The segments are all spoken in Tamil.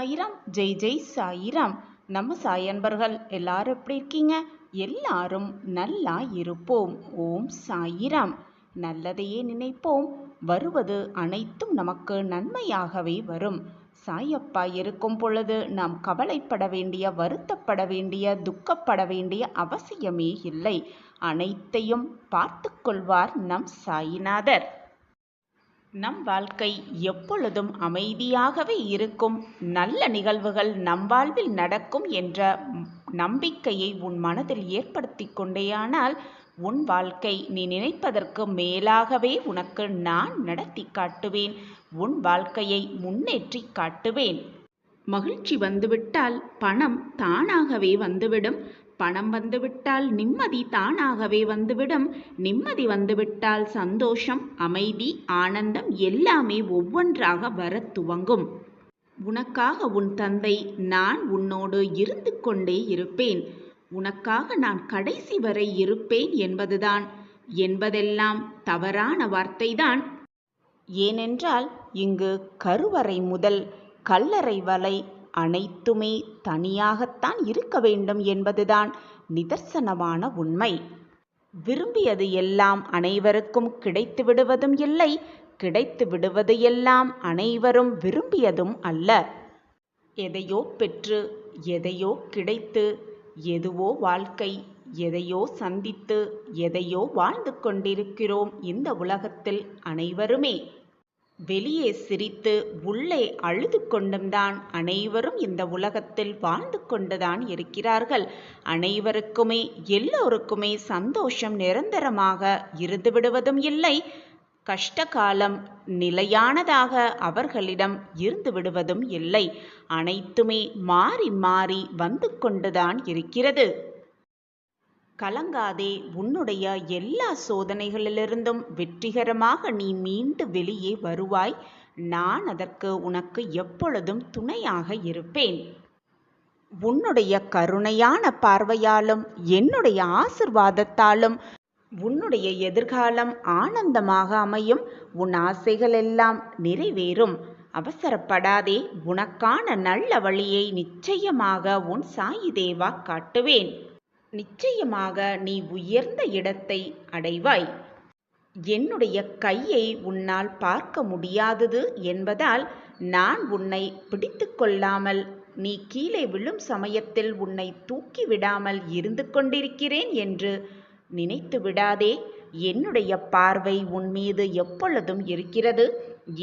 சாயிராம். ஜெய் ஜெய் சாயிராம். நம்ம சாய் அன்பர்கள் எல்லாரும் எப்படி இருக்கீங்க? எல்லாரும் நல்லா இருப்போம். ஓம் சாயிராம். நல்லதையே நினைப்போம். வருவது அனைத்தும் நமக்கு நன்மையாகவே வரும். சாயப்பா இருக்கும் பொழுது நாம் கவலைப்பட வேண்டிய, வருத்தப்பட வேண்டிய, துக்கப்பட வேண்டிய அவசியமே இல்லை. அனைத்தையும் பார்த்து கொள்வார் நம் சாயிநாதர். நம் வாழ்க்கை எப்பொழுதும் அமைதியாகவே இருக்கும். நல்ல நிகழ்வுகள் நம் வாழ்வில் நடக்கும் என்ற நம்பிக்கையை உன் மனதில் ஏற்படுத்தி கொண்டேயானால் உன் வாழ்க்கை நீ நினைப்பதற்கு மேலாகவே உனக்கு நான் நடத்தி காட்டுவேன். உன் வாழ்க்கையை முன்னேற்றி காட்டுவேன். மகிழ்ச்சி வந்துவிட்டால் பணம் தானாகவே வந்துவிடும். பணம் வந்துவிட்டால் நிம்மதி தானாகவே வந்துவிடும். நிம்மதி வந்துவிட்டால் சந்தோஷம், அமைதி, ஆனந்தம் எல்லாமே ஒவ்வொன்றாக வர துவங்கும். உனக்காக உன் தந்தை நான் உன்னோடு இருந்து கொண்டே இருப்பேன். உனக்காக நான் கடைசி வரை இருப்பேன் என்பதெல்லாம் தவறான வார்த்தைதான். ஏனென்றால் இங்கு கருவறை முதல் கல்லறை வரை அனைத்துமே தனியாகத்தான் இருக்க வேண்டும் என்பதுதான் நிதர்சனமான உண்மை. விரும்பியது எல்லாம் அனைவருக்கும் கிடைத்து விடுவதும் இல்லை. கிடைத்து விடுவது எல்லாம் அனைவரும் விரும்பியதும் அல்ல. எதையோ பெற்று, எதையோ கிடைத்து, எதுவோ வாழ்க்கை, எதையோ சந்தித்து, எதையோ வாழ்ந்து கொண்டிருக்கிறோம் இந்த உலகத்தில் அனைவருமே. வெளியே சிரித்து உள்ளே அழுது கொண்டும்தான் அனைவரும் இந்த உலகத்தில் வாழ்ந்து கொண்டுதான் இருக்கிறார்கள். அனைவருக்குமே எல்லோருக்குமே சந்தோஷம் நிரந்தரமாக இருந்து விடுவதும் இல்லை. கஷ்டகாலம் நிலையானதாக அவர்களிடம் இருந்து விடுவதும் இல்லை. அனைத்துமே மாறி மாறி வந்து கொண்டுதான் இருக்கிறது. கலங்காதே. உன்னுடைய எல்லா சோதனைகளிலிருந்தும் வெற்றிகரமாக நீ மீண்டு வெளியே வருவாய். நான் அதற்கு உனக்கு எப்பொழுதும் துணையாக இருப்பேன். உன்னுடைய கருணையான பார்வையாலும் என்னுடைய ஆசிர்வாதத்தாலும் உன்னுடைய எதிர்காலம் ஆனந்தமாக அமையும். உன் ஆசைகள் எல்லாம் நிறைவேறும். அவசரப்படாதே. உனக்கான நல்ல வழியை நிச்சயமாக உன் சாயி தேவா காட்டுவேன். நிச்சயமாக நீ உயர்ந்த இடத்தை அடைவாய். என்னுடைய கையை உன்னால் பார்க்க முடியாதது என்பதால் நான் உன்னை பிடித்து கொள்ளாமல் நீ கீழே விழும் சமயத்தில் உன்னை தூக்கி விடாமல் இருந்து கொண்டிருக்கிறேன் என்று நினைத்து விடாதே. என்னுடைய பார்வை உன் மீது எப்பொழுதும் இருக்கிறது.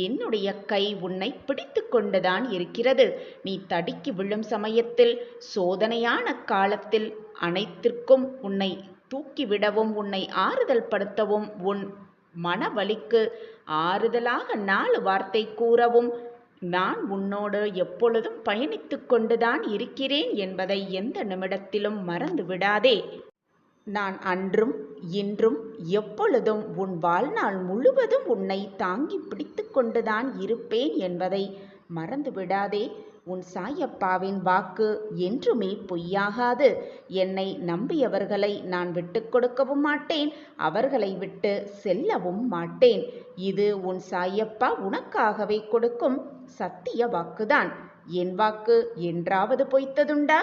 என்னுடைய கை உன்னை பிடித்து கொண்டுதான் இருக்கிறது. நீ தடுக்கி விழும் சமயத்தில், சோதனையான காலத்தில் அனைத்திற்கும் உன்னை தூக்கிவிடவும், உன்னை ஆறுதல் படுத்தவும், உன் மனவலிக்கு ஆறுதலாக 4 வார்த்தை கூறவும் நான் உன்னோடு எப்பொழுதும் பயணித்து கொண்டுதான் இருக்கிறேன் என்பதை எந்த நிமிடத்திலும் மறந்து விடாதே. நான் அன்றும் இன்றும் எப்பொழுதும் உன் வாழ்நாள் முழுவதும் உன்னை தாங்கி பிடித்து கொண்டுதான் இருப்பேன் என்பதை மறந்து விடாதே. உன் சாயப்பாவின் வாக்கு என்றுமே பொய்யாகாது. என்னை நம்பியவர்களை நான் விட்டு கொடுக்கவும் மாட்டேன். அவர்களை விட்டு செல்லவும் மாட்டேன். இது உன் சாயப்பா உனக்காகவே கொடுக்கும் சத்திய வாக்குதான். என் வாக்கு என்றாவது பொய்த்ததுண்டா?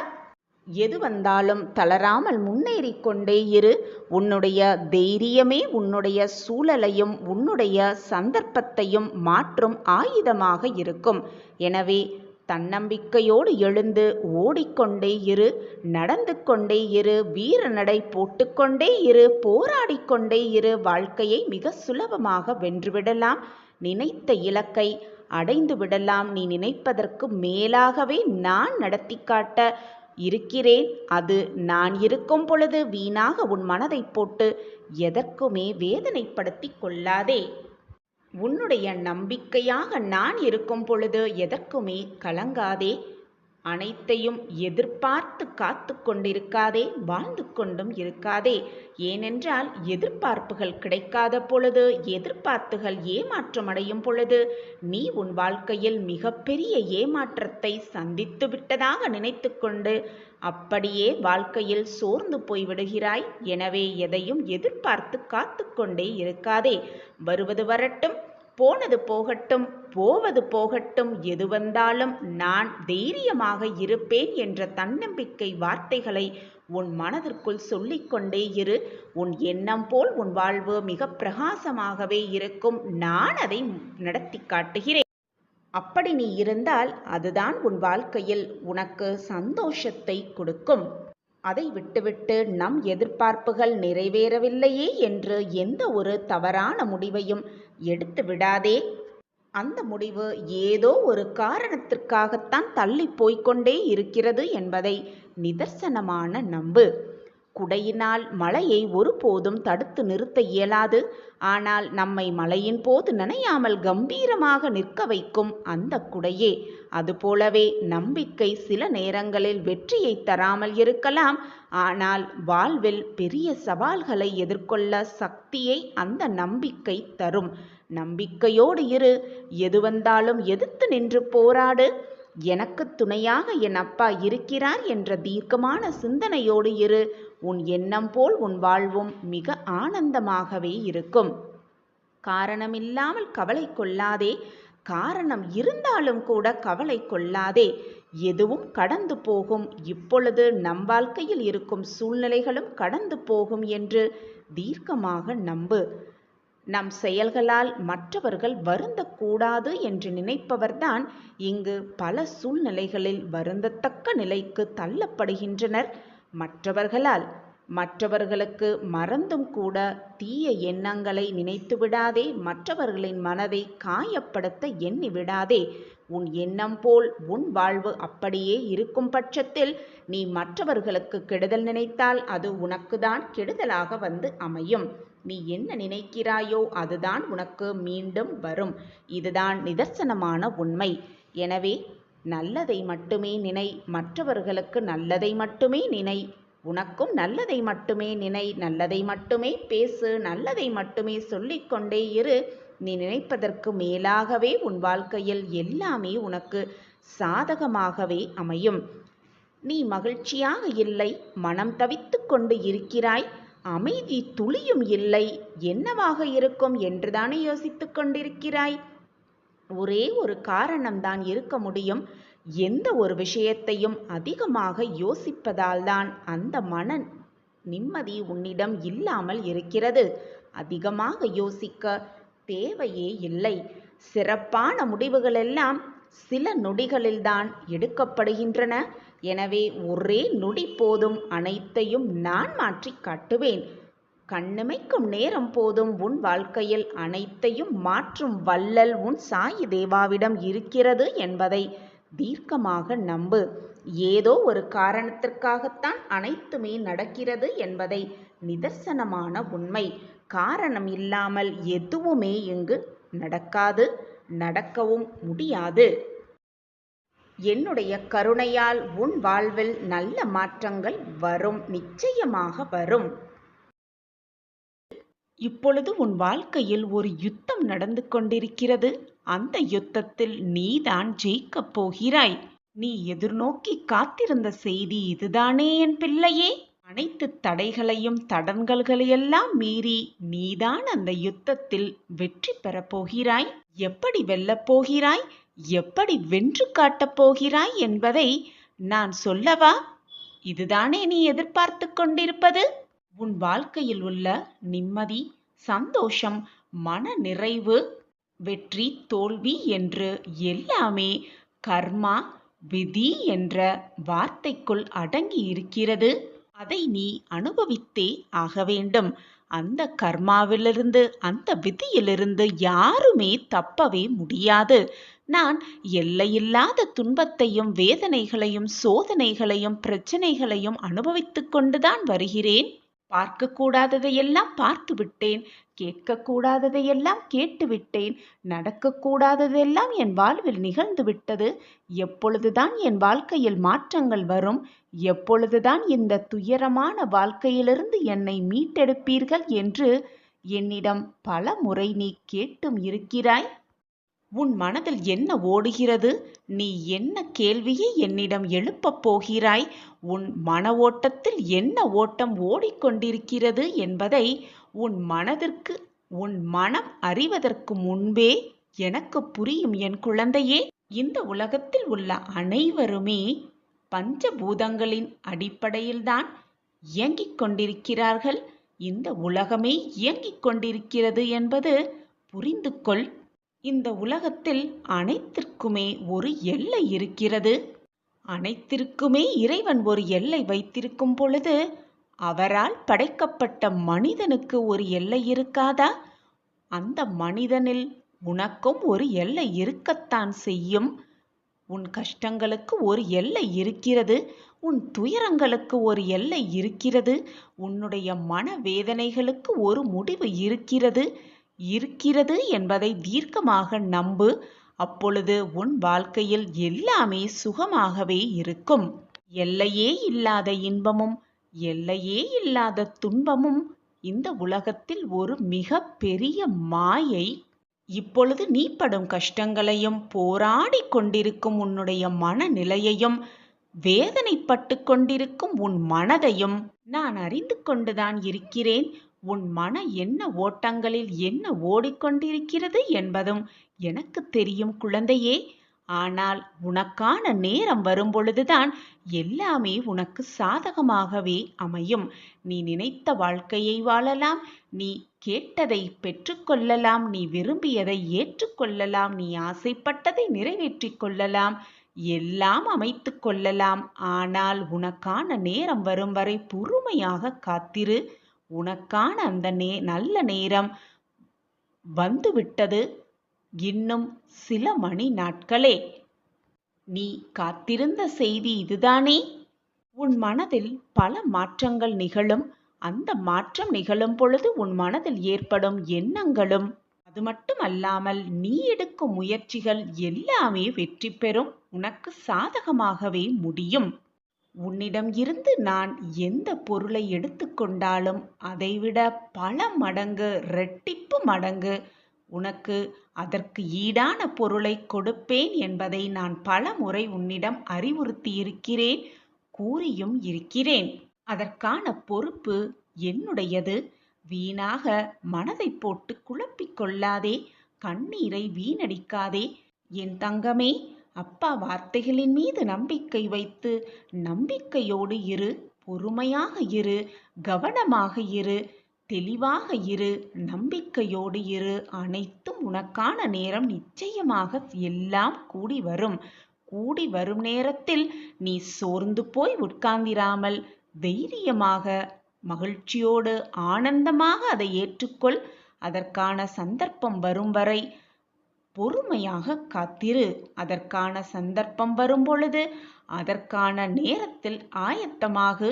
எது வந்தாலும் தளராமல் முன்னேறி கொண்டே இரு. உன்னுடைய தைரியமே உன்னுடைய சூழலையும் உன்னுடைய சந்தர்ப்பத்தையும் மாற்றும் ஆயுதமாக இருக்கும். எனவே தன்னம்பிக்கையோடு எழுந்து ஓடிக்கொண்டே இரு. நடந்து கொண்டே இரு. வீர நடை போட்டுக்கொண்டே இரு. போராடிக்கொண்டே இரு. வாழ்க்கையை மிக சுலபமாக வென்றுவிடலாம். நினைத்த இலக்கை அடைந்து விடலாம். நீ நினைப்பதற்கு மேலாகவே நான் நடத்தி காட்ட இருக்கிறேன். அது நான் இருக்கும் பொழுது வீணாக உன் மனதை போட்டு எதற்குமே வேதனைப்படுத்தி கொள்ளாதே. உன்னுடைய நம்பிக்கையாக நான் இருக்கும் பொழுது எதற்குமே கலங்காதே. அனைத்தையும் எதிர்பார்த்து காத்து கொண்டிருக்காதே. வாழ்ந்து கொண்டும் இருக்காதே. ஏனென்றால் எதிர்பார்ப்புகள் கிடைக்காத பொழுது, எதிர்பார்ப்புகள் ஏமாற்றம் அடையும் பொழுது நீ உன் வாழ்க்கையில் மிகப்பெரிய ஏமாற்றத்தை சந்தித்து விட்டதாக நினைத்து கொண்டு அப்படியே வாழ்க்கையில் சோர்ந்து போய்விடுகிறாய். எனவே எதையும் எதிர்பார்த்து காத்து கொண்டே இருக்காதே. வருவது வரட்டும். போனது போகட்டும், போவது போகட்டும், எது வந்தாலும் நான் தைரியமாக இருப்பேன் என்ற தன்னம்பிக்கை வார்த்தைகளை உன் மனதிற்குள் சொல்லிக்கொண்டே இரு. உன் எண்ணம் போல் உன் வாழ்வு மிக பிரகாசமாகவே இருக்கும். நான் அதை நடத்தி காட்டுகிறேன். அப்படி நீ இருந்தால் அதுதான் உன் வாழ்க்கையில் உனக்கு சந்தோஷத்தை கொடுக்கும். அதை விட்டுவிட்டு நம் எதிர்பார்ப்புகள் நிறைவேறவில்லையே என்று எந்த ஒரு தவறான முடிவையும் எடுத்து விடாதே. அந்த முடிவு ஏதோ ஒரு காரணத்திற்காகத்தான் தள்ளி போய்க்கொண்டே இருக்கிறது என்பதை நிதர்சனமான நம்பு. குடையினால் மழையை ஒருபோதும் தடுத்து நிறுத்த இயலாது. ஆனால் நம்மை மழையின் போது நனையாமல் கம்பீரமாக நிற்க வைக்கும் அந்த குடையே. அதுபோலவே நம்பிக்கை சில நேரங்களில் வெற்றியை தராமல் இருக்கலாம். ஆனால் வாழ்வில் பெரிய சவால்களை எதிர்கொள்ள சக்தியை அந்த நம்பிக்கை தரும். நம்பிக்கையோடு இரு. எது வந்தாலும் எதிர்த்து நின்று போராடு. எனக்கு துணையாக என் அப்பா இருக்கிறார் என்ற தீர்க்கமான சிந்தனையோடு இரு. உன் எண்ணம் போல் உன் வாழ்வும் மிக ஆனந்தமாகவே இருக்கும். காரணமில்லாமல் கவலை கொள்ளாதே. காரணம் இருந்தாலும் கூட கவலை கொள்ளாதே. எதுவும் கடந்து போகும். இப்பொழுது நம் வாழ்க்கையில் இருக்கும் சூழ்நிலைகளும் கடந்து போகும் என்று தீர்க்கமாக நம்பு. நம் செயல்களால் மற்றவர்கள் வருந்தக்கூடாது என்று நினைப்பவர்தான் இங்கு பல சூழ்நிலைகளில் வருந்தத்தக்க நிலைக்கு தள்ளப்படுகின்றனர். மற்றவர்களுக்கு மறந்தும் கூட தீய எண்ணங்களை நினைத்து விடாதே. மற்றவர்களின் மனதை காயப்படுத்த எண்ணி விடாதே. உன் எண்ணம் போல் உன் வாழ்வு அப்படியே இருக்கும் பட்சத்தில் நீ மற்றவர்களுக்கு கெடுதல் நினைத்தால் அது உனக்குதான் கெடுதலாக வந்து அமையும். நீ என்ன நினைக்கிறாயோ அதுதான் உனக்கு மீண்டும் வரும். இதுதான் நிதர்சனமான உண்மை. எனவே நல்லதை மட்டுமே நினை. மற்றவர்களுக்கு நல்லதை மட்டுமே நினை. உனக்கும் நல்லதை மட்டுமே நினை. நல்லதை மட்டுமே பேசு. நல்லதை மட்டுமே சொல்லிக்கொண்டே இரு. நீ நினைப்பதற்கு மேலாகவே உன் வாழ்க்கையில் எல்லாமே உனக்கு சாதகமாகவே அமையும். நீ மகிழ்ச்சியாக இல்லை. மனம் தவித்து கொண்டு இருக்கிறாய். அமைதி துளியும் இல்லை. என்னவாக இருக்கும் என்றுதானே யோசித்து கொண்டிருக்கிறாய். ஒரே ஒரு காரணம்தான் இருக்க முடியும். எந்த ஒரு விஷயத்தையும் அதிகமாக யோசிப்பதால் தான் அந்த மன நிம்மதி உன்னிடம் இல்லாமல் இருக்கிறது. அதிகமாக யோசிக்க தேவையே இல்லை. சிறப்பான முடிவுகளெல்லாம் சில நொடிகளில்தான் எடுக்கப்படுகின்றன. எனவே ஒரே நொடி போதும். அனைத்தையும் நான் மாற்றி காட்டுவேன். கண்ணிமைக்கும் நேரம் போதும். உன் வாழ்க்கையில் அனைத்தையும் மாற்றும் வள்ளல் உன் சாயி தேவாவிடம் இருக்கிறது என்பதை தீர்க்கமாக நம்பு. ஏதோ ஒரு காரணத்திற்காகத்தான் அனைத்துமே நடக்கிறது என்பதை நிதர்சனமான உண்மை. காரணம் இல்லாமல் எதுவுமே இங்கு நடக்காது, நடக்கவும் முடியாது. என்னுடைய கருணையால் உன் வாழ்வில் நல்ல மாற்றங்கள் வரும். நிச்சயமாக வரும். இப்பொழுது உன் வாழ்க்கையில் ஒரு யுத்தம் நடந்து கொண்டிருக்கிறது. அந்த யுத்தத்தில் நீதான் ஜெயிக்கப் போகிறாய். நீ எதிர்நோக்கி காத்திருந்த செய்தி இதுதானே என் பிள்ளையே? அனைத்து தடைகளையும் தடங்கல்களையெல்லாம் மீறி நீதான் அந்த யுத்தத்தில் வெற்றி பெறப் போகிறாய். எப்படி வெல்லப் போகிறாய், எப்படி வென்று காட்டப் போகிறாய் என்பதை நான் சொல்லவா? இதுதானே நீ எதிர்பார்த்து கொண்டிருப்பது? உன் வாழ்க்கையில் உள்ள நிம்மதி, சந்தோஷம், மன நிறைவு, வெற்றி, தோல்வி என்று எல்லாமே கர்மா, விதி என்ற வார்த்தைக்குள் அடங்கி இருக்கிறது. அதை நீ அனுபவித்தே ஆக வேண்டும். அந்த கர்மாவிலிருந்து, அந்த விதியிலிருந்து யாருமே தப்பவே முடியாது. நான் எல்லையில்லாத துன்பத்தையும் வேதனைகளையும் சோதனைகளையும் பிரச்சனைகளையும் அனுபவித்து கொண்டுதான் வருகிறேன். பார்க்கக்கூடாததையெல்லாம் பார்த்து விட்டேன். கேட்கக்கூடாததையெல்லாம் கேட்டுவிட்டேன். நடக்கக்கூடாததெல்லாம் என் வாழ்வில் நிகழ்ந்து விட்டது. எப்பொழுதுதான் என் வாழ்க்கையில் மாற்றங்கள் வரும்? எப்பொழுதுதான் இந்த துயரமான வாழ்க்கையிலிருந்து என்னை மீட்டெடுப்பீர்கள் என்று என்னிடம் பல முறை நீ கேட்டும் இருக்கிறாய். உன் மனதில் என்ன ஓடுகிறது? நீ என்ன கேள்வியை என்னிடம் எழுப்பப் போகிறாய்? உன் மன ஓட்டத்தில் என்ன ஓட்டம் ஓடிக்கொண்டிருக்கிறது என்பதை உன் மனதிற்கு உன் மனம் அறிவதற்கு முன்பே எனக்கு புரியும் என் குழந்தையே. இந்த உலகத்தில் உள்ள அனைவருமே பஞ்சபூதங்களின் அடிப்படையில்தான் இயங்கிக் கொண்டிருக்கிறார்கள். இந்த உலகமே இயங்கிக் கொண்டிருக்கிறது என்பது புரிந்து கொள். இந்த உலகத்தில் அனைத்திற்குமே ஒரு எல்லை இருக்கிறது. அனைத்திற்குமே இறைவன் ஒரு எல்லை வைத்திருக்கும் பொழுது அவரால் படைக்கப்பட்ட மனிதனுக்கு ஒரு எல்லை இருக்காதா? அந்த மனிதனில் உனக்கும் ஒரு எல்லை இருக்கத்தான் செய்யும். உன் கஷ்டங்களுக்கு ஒரு எல்லை இருக்கிறது. உன் துயரங்களுக்கு ஒரு எல்லை இருக்கிறது. உன்னுடைய மனவேதனைகளுக்கு ஒரு முடிவு இருக்கிறது என்பதை தீர்க்கமாக நம்பு. அப்பொழுது உன் வாழ்க்கையில் எல்லாமே சுகமாகவே இருக்கும். எல்லையே இல்லாத இன்பமும் எல்லையே இல்லாத துன்பமும் இந்த உலகத்தில் ஒரு மிக பெரிய மாயை. இப்பொழுது நீ படும் கஷ்டங்களையும் போராடி கொண்டிருக்கும் உன்னுடைய மனநிலையையும் வேதனைப்பட்டு கொண்டிருக்கும் உன் மனதையும் நான் அறிந்து கொண்டுதான் இருக்கிறேன். உன் மன என்ன ஓட்டங்களில் என்ன ஓடிக்கொண்டிருக்கிறது என்பதும் எனக்கு தெரியும் குழந்தையே. ஆனால் உனக்கான நேரம் வரும்பொழுதுதான் எல்லாமே உனக்கு சாதகமாகவே அமையும். நீ நினைத்த வாழ்க்கையை வாழலாம். நீ கேட்டதை பெற்றுக்கொள்ளலாம். நீ விரும்பியதை ஏற்றுக்கொள்ளலாம். நீ ஆசைப்பட்டதை நிறைவேற்றிக் கொள்ளலாம். எல்லாம் அமைத்து கொள்ளலாம். ஆனால் உனக்கான நேரம் வரும் வரை பொறுமையாக காத்திரு. உனக்கான அந்த நல்ல நேரம் வந்துவிட்டது. இன்னும் சில மணி நாட்களே. நீ காத்திருந்த செய்தி இதுதானே? உன் மனதில் பல மாற்றங்கள் நிகழும். அந்த மாற்றம் நிகழும் பொழுது உன் மனதில் ஏற்படும் எண்ணங்களும் அது மட்டுமல்லாமல் நீ எடுக்கும் முயற்சிகள் எல்லாமே வெற்றி பெறும். உனக்கு சாதகமாகவே முடியும். உன்னிடம் இருந்து நான் எந்த பொருளை எடுத்துக்கொண்டாலும் அதைவிட பல மடங்கு இரட்டிப்பு மடங்கு உனக்கு அதற்கு ஈடான பொருளை கொடுப்பேன் என்பதை நான் பல முறை உன்னிடம் அறிவுறுத்தியிருக்கிறேன், கூறியும் இருக்கிறேன். அதற்கான பொறுப்பு என்னுடையது. வீணாக மனதை போட்டு குழப்பிக் கொள்ளாதே. கண்ணீரை வீணடிக்காதே. என் தங்கமே, அப்பா வார்த்தைகளின் மீது நம்பிக்கை வைத்து நம்பிக்கையோடு இரு. பொறுமையாக இரு. கவனமாக இரு. தெளிவாக இரு. நம்பிக்கையோடு இரு. அனைத்தும் உனக்கான நேரம் நிச்சயமாக எல்லாம் கூடி வரும். கூடி வரும் நேரத்தில் நீ சோர்ந்து போய் உட்கார்ந்திராமல் தைரியமாக மகிழ்ச்சியோடு ஆனந்தமாக அதை ஏற்றுக்கொள். அதற்கான சந்தர்ப்பம் வரும் வரை பொறுமையாக காத்திரு. அதற்கான சந்தர்ப்பம் வரும் பொழுது அதற்கான நேரத்தில் ஆயத்தமாகு.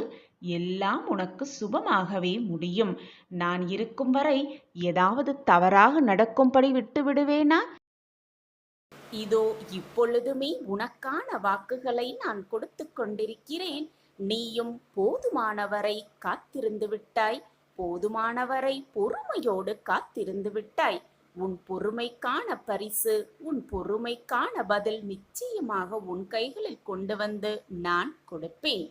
எல்லாம் உனக்கு சுபமாகவே முடியும். நான் இருக்கும் வரை ஏதாவது தவறாக நடக்கும்படி விட்டு விடுவேனா? இதோ இப்பொழுதுமே உனக்கான வாக்குகளை நான் கொடுத்து கொண்டிருக்கிறேன். நீயும் போதுமானவரை காத்திருந்து விட்டாய். போதுமானவரை பொறுமையோடு காத்திருந்து விட்டாய். உன் பொறுமைக்கான பரிசு, உன் பொறுமைக்கான பதில் நிச்சயமாக உன் கைகளில் கொண்டு வந்து நான் கொடுப்பேன்.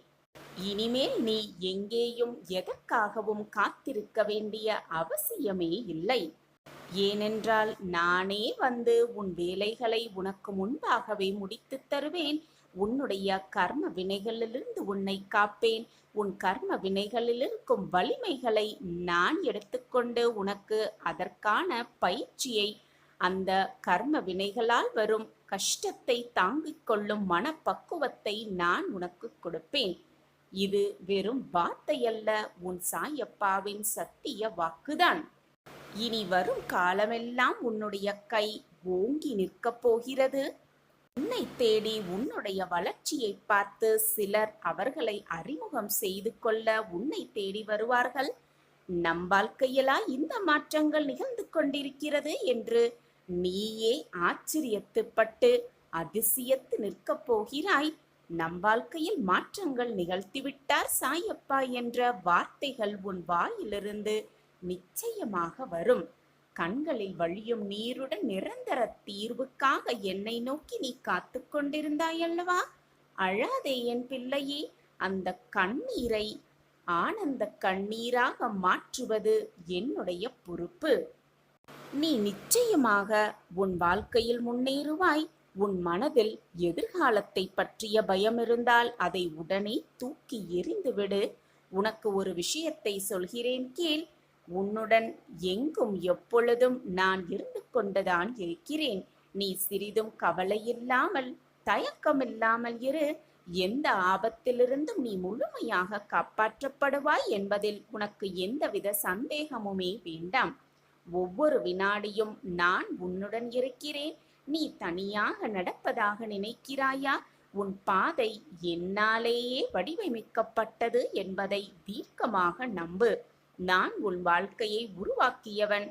இனிமேல் நீ எங்கேயும் எதற்காகவும் காத்திருக்க வேண்டிய அவசியமே இல்லை. ஏனென்றால் நானே வந்து உன் வேலைகளை உனக்கு முன்பாகவே முடித்துத் தருவேன். உன்னுடைய கர்ம வினைகளிலிருந்து உன்னை காப்பேன். உன் கர்ம வினைகளில் இருக்கும் வலிமைகளை நான் எடுத்துக்கொண்டு உனக்கு அதற்கான பயிற்சியை, அந்த கர்ம வினைகளால் வரும் கஷ்டத்தை தாங்கிக் கொள்ளும் மனப்பக்குவத்தை நான் உனக்கு கொடுப்பேன். இது வெறும் வார்த்தையல்ல, உன் சாயப்பாவின் சத்திய வாக்குதான். இனி வரும் காலமெல்லாம் உன்னுடைய கை ஓங்கி நிற்கப் போகிறது. உன்னை தேடி உன்னுடைய வளர்ச்சியை பார்த்து சிலர் அவர்களை அறிமுகம் செய்து கொள்ள உன்னை தேடி வருவார்கள். நம் வாழ்க்கையிலா இந்த மாற்றங்கள் நிகழ்ந்து கொண்டிருக்கிறது என்று நீயே ஆச்சரியத்துப்பட்டு அதிசயத்து நிற்கப் போகிறாய். நம் வாழ்க்கையில் மாற்றங்கள் நிகழ்த்திவிட்டார் சாயப்பா என்ற வார்த்தைகள் உன் வாயிலிருந்து நிச்சயமாக வரும். கண்களில் வழியும் நீருடன் நிரந்தர தீர்வுக்காக என்னை நோக்கி நீ காத்து கொண்டிருந்தாயல்லவா? அழாதே என் பிள்ளையே. அந்த கண்ணீரை ஆனந்த கண்ணீராக மாற்றுவது என்னுடைய பொறுப்பு. நீ நிச்சயமாக உன் வாழ்க்கையில் முன்னேறுவாய். உன் மனதில் எதிர்காலத்தை பற்றிய பயம் இருந்தால் அதை உடனே தூக்கி எறிந்துவிடு. உனக்கு ஒரு விஷயத்தை சொல்கிறேன் கேள். உன்னுடன் எங்கும் எப்பொழுதும் நான் இருந்து கொண்டுதான் இருக்கிறேன். நீ சிறிதும் கவலையில்லாமல் தயக்கமில்லாமல் இரு. எந்த ஆபத்திலிருந்தும் நீ முழுமையாக காப்பாற்றப்படுவாய் என்பதில் உனக்கு எந்தவித சந்தேகமுமே வேண்டாம். ஒவ்வொரு வினாடியும் நான் உன்னுடன் இருக்கிறேன். நீ தனியாக நடப்பதாக நினைக்கிறாயா? உன் பாதை என்னாலேயே வடிவமைக்கப்பட்டது என்பதை தீர்க்கமாக நம்பு. நான் உன் வாழ்க்கையை உருவாக்கியவன்.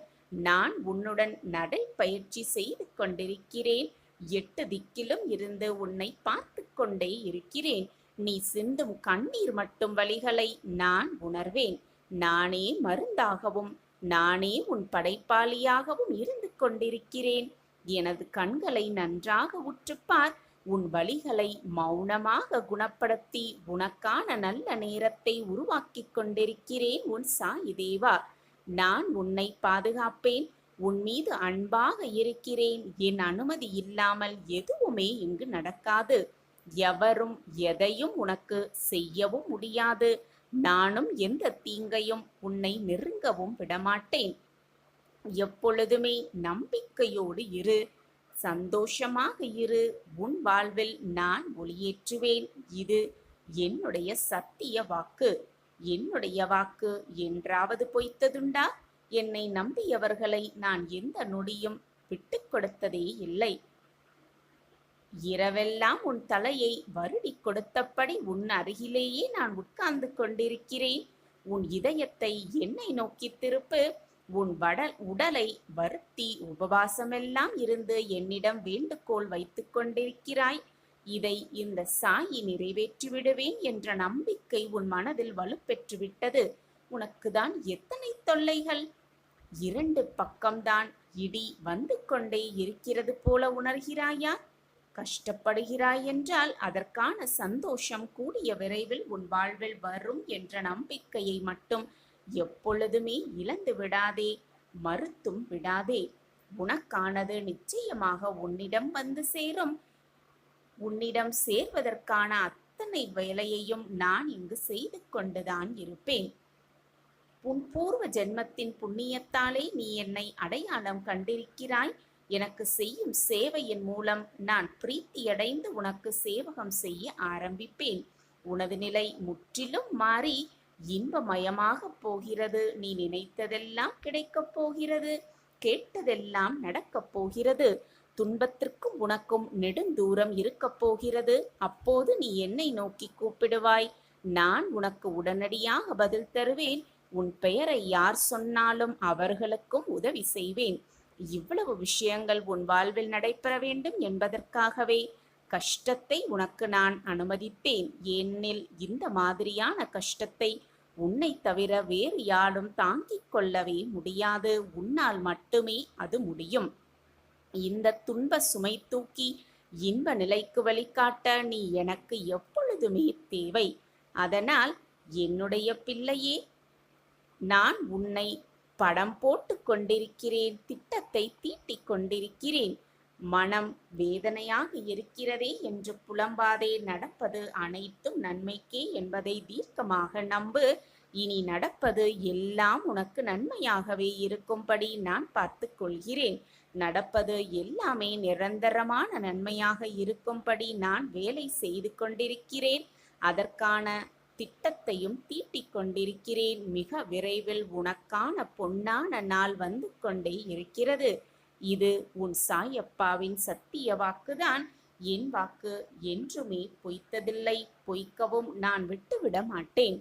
நான் உன்னுடன் நடைப்பயிற்சி செய்து கொண்டிருக்கிறேன். 8 திக்கிலும் இருந்து உன்னை பார்த்து கொண்டே இருக்கிறேன். நீ சிந்தும் கண்ணீர் மட்டும் வலிகளை நான் உணர்வேன். நானே மருந்தாகவும் நானே உன் படைப்பாளியாகவும் இருந்து கொண்டிருக்கிறேன். எனது கண்களை நன்றாக உற்றுப்பார். உன் வலிகளை மௌனமாக குணப்படுத்தி உனக்கான நல்ல நேரத்தை உருவாக்கிக் கொண்டிருக்கிறேன் உன் சாயி தேவா. நான் உன்னை பாதுகாப்பேன். உன் மீது அன்பாக இருக்கிறேன். என் அனுமதி இல்லாமல் எதுவுமே இங்கு நடக்காது. எவரும் எதையும் உனக்கு செய்யவும் முடியாது. நானும் எந்த தீங்கையும் உன்னை நெருங்கவும் விடமாட்டேன். எப்பொழுதுமே நம்பிக்கையோடு இரு. சந்தோஷமாக இரு. உன் வாழ்வில் நான் ஒளியேற்றுவேன். இது என்னுடைய சத்திய வாக்கு. என்னுடைய வாக்கு என்றாவது பொய்த்ததுண்டா? என்னை நம்பியவர்களை நான் எந்த நொடியும் விட்டுக் கொடுத்ததே இல்லை. இரவெல்லாம் உன் தலையை வருடி கொடுத்தபடி உன் அருகிலேயே நான் உட்கார்ந்து கொண்டிருக்கிறேன். உன் இதயத்தை என்னை நோக்கி திருப்பு. உன் உடலை வருத்தி உபவாசமெல்லாம் இருந்து என்னிடம் வேண்டுகோள் வைத்துக் கொண்டிருக்கிறாய். இதை இந்த சாயி நிறைவேற்றி விடுவேன் என்ற நம்பிக்கை உன் மனதில் வலுப்பெற்றுவிட்டது. உனக்குதான் எத்தனை தொல்லைகள்! 2 பக்கம்தான் இடி வந்து கொண்டே இருக்கிறது போல உணர்கிறாயா? கஷ்டப்படுகிறாய் என்றால் அதற்கான சந்தோஷம் கூடிய விரைவில் உன் வாழ்வில் வரும் என்ற நம்பிக்கையை மட்டும் எப்பொழுதுமே இழந்து விடாதே, மறுத்தும் விடாதே. உனக்கானது நிச்சயமாக உன்னிடம் வந்து சேரும். உன்னிடம் சேர்வதற்கான அத்தனை வேலையையும் நான் இங்கு செய்து கொண்டுதான் இருப்பேன். உன் பூர்வ ஜென்மத்தின் புண்ணியத்தாலே நீ என்னை அடையாளம் கண்டிருக்கிறாய். எனக்கு செய்யும் சேவையின் மூலம் நான் பிரீத்தியடைந்து உனக்கு சேவகம் செய்ய ஆரம்பிப்பேன். உனது நிலை முற்றிலும் மாறி இன்பமயமாக போகிறது. நீ நினைத்ததெல்லாம் கிடைக்கப் போகிறது. கேட்டதெல்லாம் நடக்கப் போகிறது. துன்பத்திற்கும் உனக்கும் நெடுந்தூரம் இருக்கப் போகிறது. அப்போது நீ என்னை நோக்கி கூப்பிடுவாய். நான் உனக்கு உடனடியாக பதில் தருவேன். உன் பெயரை யார் சொன்னாலும் அவர்களுக்கும் உதவி செய்வேன். இவ்வளவு விஷயங்கள் உன் வாழ்வில் நடைபெற வேண்டும் என்பதற்காகவே கஷ்டத்தை உனக்கு நான் அனுமதித்தேன். ஏனெனில் இந்த மாதிரியான கஷ்டத்தை உன்னை தவிர வேறு யாரும் தாங்கிக் கொள்ளவே முடியாது. உன்னால் மட்டுமே அது முடியும். இந்த துன்ப சுமை தூக்கி இன்ப நிலைக்கு வழிகாட்ட நீ எனக்கு எப்பொழுதுமே தேவை. அதனால் என்னுடைய பிள்ளையே, நான் உன்னை படம் போட்டு கொண்டிருக்கிறேன். திட்டத்தை தீட்டிக் கொண்டிருக்கிறேன். மனம் வேதனையாக இருக்கிறதே என்று புலம்பாதே. நடப்பது அனைத்தும் நன்மைக்கே என்பதை தீர்க்கமாக நம்பு. இனி நடப்பது எல்லாம் உனக்கு நன்மையாகவே இருக்கும்படி நான் பார்த்து கொள்கிறேன். நடப்பது எல்லாமே நிரந்தரமான நன்மையாக இருக்கும்படி நான் வேலை செய்து கொண்டிருக்கிறேன். அதற்கான திட்டத்தையும் தீட்டிக் கொண்டிருக்கிறேன். மிக விரைவில் உனக்கான பொன்னான நாள் வந்து கொண்டே இருக்கிறது. இது உன் சாயப்பாவின் சத்திய வாக்குதான். என் வாக்கு என்றுமே பொய்த்ததில்லை. பொய்க்கவும் நான் விட்டுவிட மாட்டேன்.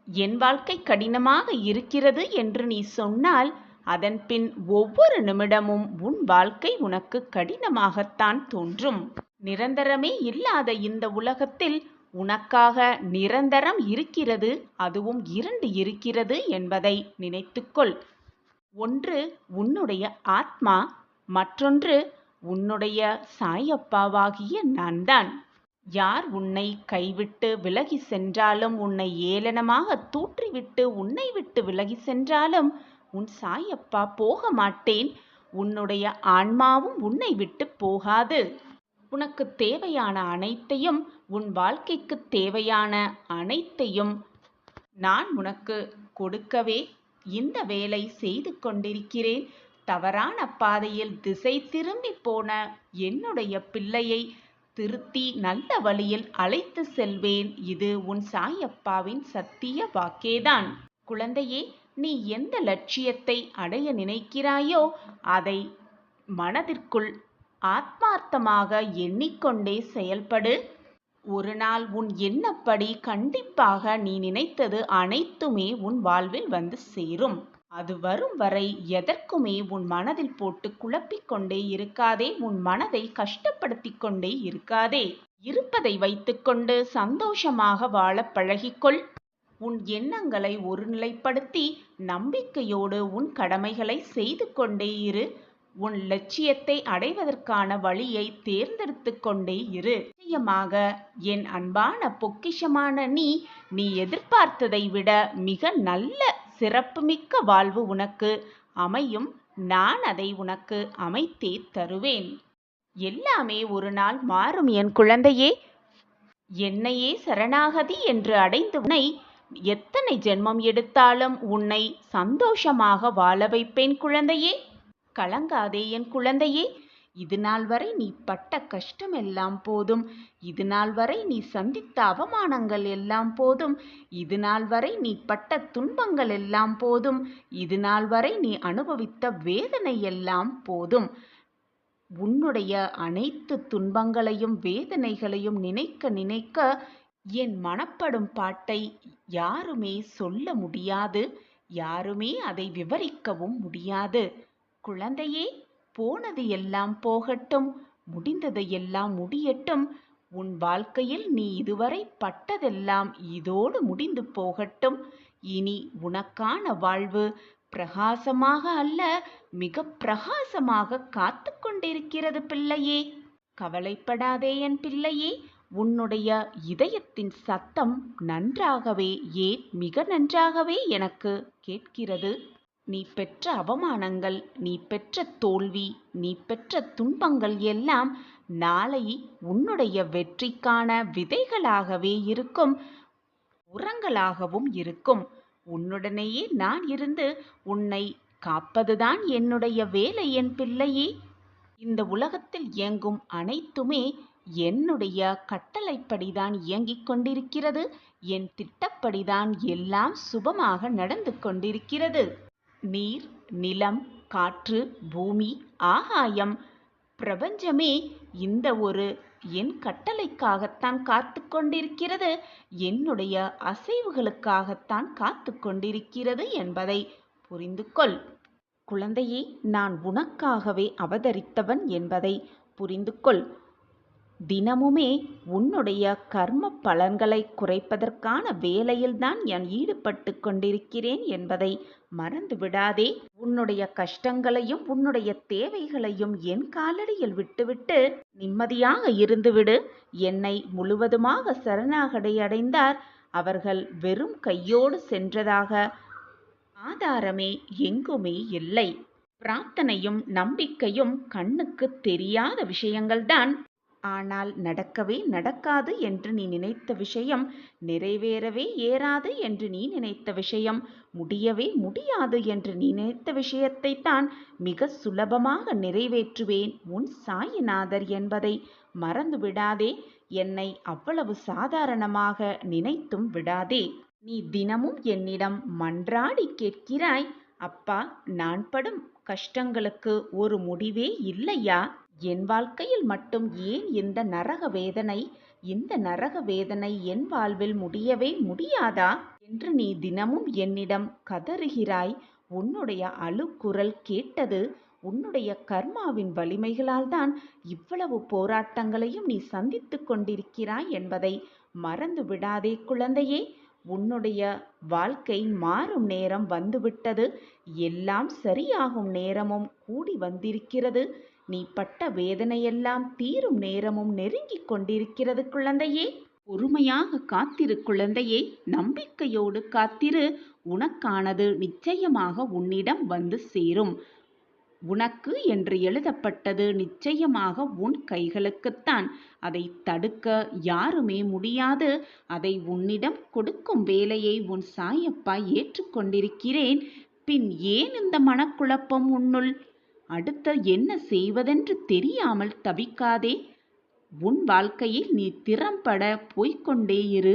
என் வாழ்க்கை கடினமாக இருக்கிறது என்று நீ சொன்னால் அதன் பின் ஒவ்வொரு நிமிடமும் உன் வாழ்க்கை உனக்கு கடினமாகத்தான் தோன்றும். நிரந்தரமே இல்லாத இந்த உலகத்தில் உனக்காக நிரந்தரம் இருக்கிறது. அதுவும் 2 இருக்கிறது என்பதை நினைத்துக்கொள். ஒன்று உன்னுடைய ஆத்மா, மற்றொன்று உன்னுடைய சாயப்பாவாகிய நான்தான். யார் உன்னை கைவிட்டு விலகி சென்றாலும், உன்னை ஏளனமாக தூற்றிவிட்டு உன்னை விட்டு விலகி சென்றாலும் உன் சாயப்பா போக மாட்டேன். உன்னுடைய ஆன்மாவும் உன்னை விட்டு போகாது. உனக்கு தேவையான அனைத்தையும், உன் வாழ்க்கைக்கு தேவையான அனைத்தையும் நான் உனக்கு கொடுக்கவே இந்த வேலை செய்து கொண்டிருக்கிறேன். தவறான பாதையில் திசை திரும்பி போன என்னுடைய பிள்ளையை திருத்தி நல்ல வழியில் அழைத்து செல்வேன். இது உன் சாயப்பாவின் சத்திய வாக்கேதான். குழந்தையே, நீ எந்த லட்சியத்தை அடைய நினைக்கிறாயோ அதை மனதிற்குள் ஆத்மார்த்தமாக எண்ணிக்கொண்டே செயல்படு. ஒரு நாள் உன் எண்ணப்படி கண்டிப்பாக நீ நினைத்தது அனைத்துமே உன் வாழ்வில் வந்து சேரும். அது வரும் வரை எதற்குமே உன் மனதில் போட்டு குழப்பிக் கொண்டே இருக்காதே. உன் மனதை கஷ்டப்படுத்தி கொண்டே இருக்காதே. இருப்பதை வைத்துக்கொண்டு சந்தோஷமாக வாழ பழகிக்கொள். உன் எண்ணங்களை ஒருநிலைப்படுத்தி நம்பிக்கையோடு உன் கடமைகளை செய்து கொண்டே இரு. உன் லட்சியத்தை அடைவதற்கான வழியை தேர்ந்தெடுத்து கொண்டே இரு. நிச்சயமாக என் அன்பான பொக்கிஷமான நீ எதிர்பார்த்ததை விட மிக நல்ல சிறப்புமிக்க வாழ்வு உனக்கு அமையும். நான் அதை உனக்கு அமைத்தே தருவேன். எல்லாமே ஒரு நாள் மாறும் என் குழந்தையே. என்னையே சரணாகதி என்று அடைந்து உன்னை எத்தனை ஜென்மம் எடுத்தாலும் உன்னை சந்தோஷமாக வாழ வைப்பேன் குழந்தையே. கலங்காதே என் குழந்தையே. இது நாள் வரை நீ பட்ட கஷ்டம் எல்லாம் போதும். இது நாள் வரை நீ சந்தித்த அவமானங்கள் எல்லாம் போதும். இது நாள் வரை நீ பட்ட துன்பங்கள் எல்லாம் போதும். இது நாள் வரை நீ அனுபவித்த வேதனை எல்லாம் போதும். உன்னுடைய அனைத்து துன்பங்களையும் வேதனைகளையும் நினைக்க நினைக்க என் மனப்படும் பாட்டை யாருமே சொல்ல முடியாது. யாருமே அதை விவரிக்கவும் முடியாது. குழந்தையே, போனது எல்லாம் போகட்டும். முடிந்தது எல்லாம் முடியட்டும். உன் வாழ்க்கையில் நீ இதுவரை பட்டதெல்லாம் இதோடு முடிந்து போகட்டும். இனி உனக்கான வாழ்வு பிரகாசமாக அல்ல, மிக பிரகாசமாக காத்து கொண்டிருக்கிறது பிள்ளையே. கவலைப்படாதே என் பிள்ளையே. உன்னுடைய இதயத்தின் சத்தம் நன்றாகவே, ஏன் மிக நன்றாகவே எனக்கு கேட்கிறது. நீ பெற்ற அவமானங்கள், நீ பெற்ற தோல்வி, நீ பெற்ற துன்பங்கள் எல்லாம் நாளை உன்னுடைய வெற்றிக்கான விதைகளாகவே இருக்கும், உரங்களாகவும் இருக்கும். உன்னுடனேயே நான் இருந்து உன்னை காப்பதுதான் என்னுடைய வேலை என் பிள்ளையே. இந்த உலகத்தில் இயங்கும் அனைத்துமே என்னுடைய கட்டளைப்படிதான் இயங்கிக் கொண்டிருக்கிறது. என் திட்டப்படிதான் எல்லாம் சுபமாக நடந்து கொண்டிருக்கிறது. நீர், நிலம், காற்று, பூமி, ஆகாயம், பிரபஞ்சமே இந்த ஒரு என் கட்டளைக்காகத்தான் காத்து கொண்டிருக்கிறது. என்னுடைய அசைவுகளுக்காகத்தான் காத்து கொண்டிருக்கிறது என்பதை புரிந்து கொள். குழந்தையே, நான் உனக்காகவே அவதரித்தவன் என்பதை புரிந்து கொள். தினமுமே உன்னுடைய கர்ம பலன்களை குறைப்பதற்கான வேலையில்தான் நான் ஈடுபட்டு கொண்டிருக்கிறேன் என்பதை மறந்து விடாதே. உன்னுடைய கஷ்டங்களையும் உன்னுடைய தேவைகளையும் என் காலடியில் விட்டுவிட்டு நிம்மதியாக இருந்துவிடு. என்னை முழுவதுமாக சரணாகதி அடைந்தார் அவர்கள் வெறும் கையோடு சென்றதாக ஆதாரமே எங்குமே இல்லை. பிரார்த்தனையும் நம்பிக்கையும் கண்ணுக்கு தெரியாத விஷயங்கள்தான். ஆனால் நடக்கவே நடக்காது என்று நீ நினைத்த விஷயம், நிறைவேறவே ஏறாது என்று நீ நினைத்த விஷயம், முடியவே முடியாது என்று நீ நினைத்த விஷயத்தை தான் மிக சுலபமாக நிறைவேற்றுவேன் உன் சாயிநாதர் என்பதை மறந்து விடாதே. என்னை அவ்வளவு சாதாரணமாக நினைத்தும் விடாதே. நீ தினமும் என்னிடம் மன்றாடி கேட்கிறாய், அப்பா, நான் படும் கஷ்டங்களுக்கு ஒரு முடிவே இல்லையா? என் வாழ்க்கையில் மட்டும் ஏன் இந்த நரக வேதனை? இந்த நரக வேதனை என் வாழ்வில் முடியவே முடியாதா என்று நீ தினமும் என்னிடம் கதறுகிறாய். உன்னுடைய அழுக்குரல் கேட்டது உன்னுடைய கர்மாவின் வலிமைகளால் தான் இவ்வளவு போராட்டங்களையும் நீ சந்தித்து கொண்டிருக்கிறாய் என்பதை மறந்து விடாதே குழந்தையே. உன்னுடைய வாழ்க்கை மாறும் நேரம் வந்துவிட்டது. எல்லாம் சரியாகும் நேரமும் கூடி வந்திருக்கிறது. நீ பட்ட வேதனையெல்லாம் தீரும் நேரமும் நெருங்கிக் கொண்டிருக்கிறது குழந்தையே. பொறுமையாக காத்திரு குழந்தையே, நம்பிக்கையோடு காத்திரு. உனக்கானது நிச்சயமாக உன்னிடம் வந்து சேரும். உனக்கு என்று எழுதப்பட்டது நிச்சயமாக உன் கைகளுக்குத்தான். அதை தடுக்க யாருமே முடியாது. அதை உன்னிடம் கொடுக்கும் வேலையை உன் சாயப்பா ஏற்றுக்கொண்டிருக்கிறேன். பின் ஏன் இந்த மனக்குழப்பம் உன்னுள்? அடுத்து என்ன செய்வதென்று தெரியாமல் தவிக்காதே. உன் வாழ்க்கையில் நீ திறம்பட போய்க்கொண்டே இரு,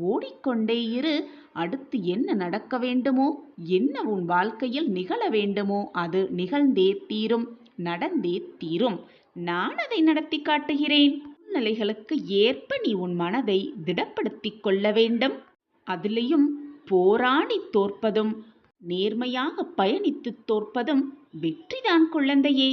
ஓடிக்கொண்டே இரு. அடுத்து என்ன நடக்க வேண்டுமோ, என்ன உன் வாழ்க்கையில் நிகழ வேண்டுமோ அது நிகழ்ந்தே தீரும், நடந்தே தீரும். நான் அதை நடத்தி காட்டுகிறேன். சூழ்நிலைகளுக்கு ஏற்ப நீ உன் மனதை திடப்படுத்திக் கொள்ள வேண்டும். அதிலையும் போராடி தோற்பதும் நேர்மையாக பயணித்து தோற்பதும் வெற்றிதான் குழந்தையே.